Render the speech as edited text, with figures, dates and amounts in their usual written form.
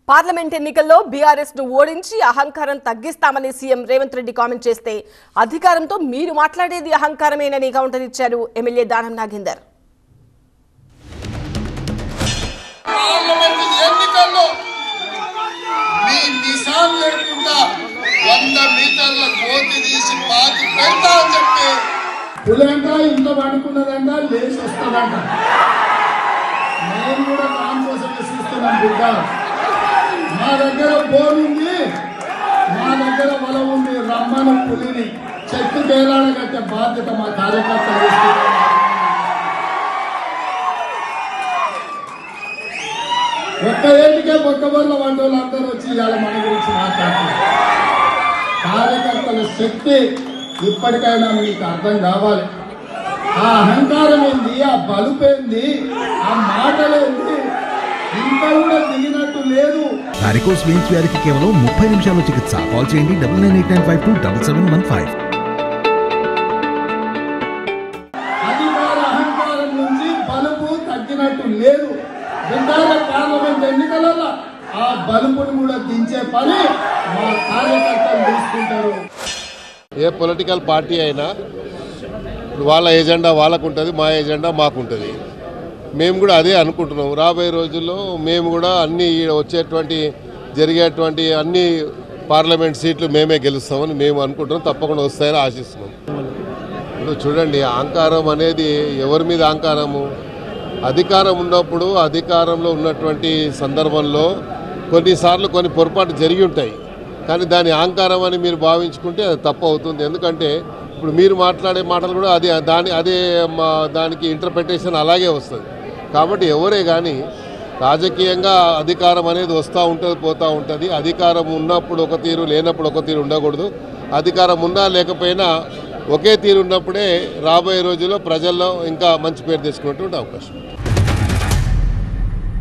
Parliament ఎన్నికల్లో BRS ను ఓడించి అహంకారం తగ్గిస్తామని సీఎం రేవంత్ రెడ్డి కామెంట్ చేస్తే అధికారంతో మీరు మాట్లాడేది అహంకారమేనని కౌంటర్ ఇచ్చారు ఎమ్మెల్యే దానం నాగేందర్. పార్లమెంట్ ఎన్నికల్లో మీ నిశాన్ లేకుండా 100 మీటర్ల గోతి తీసి పాతి పెడతా అని చెప్పి పులంట ఇంట్లో పడుకున్నదంట లేచి వస్తుందంట. నేను కూడా దాని కోసం చూస్తున్నాను బిడ్డ. మా దగ్గర బోన్ ఉంది, మా దగ్గర వల ఉంది. రమ్మను పులిని చెట్టు వేలాడగట్టే బాధ్యత మా కార్యకర్తలు. ఒక్క ఏటికే మొక్కబొర్ల వంటలు అందరూ వచ్చి ఇవాళ మన గురించి మాట్లాడుతున్నారు. కార్యకర్తల శక్తి ఇప్పటికైనా మీకు అర్థం కావాలి. ఆ అహంకారం ఏంది, ఆ బలుపేంది, ఆ మాటలేంది ఇంకా కూడా దిగినట్టు లేదు. వారికోస్ వెయిన్స్ వ్యాధికి కేవలం 30 నిమిషాల్లో చికిత్స. కాల్ చేయండి 9989527715. అధికార అహంకారం నుంచి బలుపు తగ్గినట్టు లేదు. పార్లమెంట్ ఎన్నికలలో ఆ బలుపుని కూడా దించే పని మా కార్యకర్తలు తీసుకుంటారు. ఏ పొలిటికల్ పార్టీ అయినా వాళ్ళ ఎజెండా వాళ్ళకు ఉంటుంది, మా ఎజెండా మాకుంటుంది. మేము కూడా అదే అనుకుంటున్నాం. రాబోయే రోజుల్లో మేము కూడా అన్ని వచ్చేటువంటి జరిగేటువంటి అన్ని పార్లమెంట్ సీట్లు మేమే గెలుస్తామని మేము అనుకుంటున్నాం. తప్పకుండా వస్తాయని ఆశిస్తున్నాం. ఇప్పుడు చూడండి, అహంకారం అనేది ఎవరి మీద అహంకారము? అధికారం ఉన్నప్పుడు అధికారంలో ఉన్నటువంటి సందర్భంలో కొన్నిసార్లు కొన్ని పొరపాటు జరిగి ఉంటాయి. కానీ దాని అహంకారం అని మీరు భావించుకుంటే అది తప్పు అవుతుంది. ఎందుకంటే ఇప్పుడు మీరు మాట్లాడే మాటలు కూడా దానికి ఇంటర్ప్రిటేషన్ అలాగే వస్తుంది. కాబట్టి ఎవరే కానీ రాజకీయంగా అధికారం అనేది వస్తూ ఉంటుంది, పోతూ ఉంటుంది. అధికారం ఉన్నప్పుడు ఒక తీరు, లేనప్పుడు ఒక తీరు ఉండకూడదు. అధికారం ఉన్నా లేకపోయినా ఒకే తీరు ఉన్నప్పుడే రాబోయే రోజుల్లో ప్రజల్లో ఇంకా మంచి పేరు తెచ్చుకున్నటువంటి అవకాశం.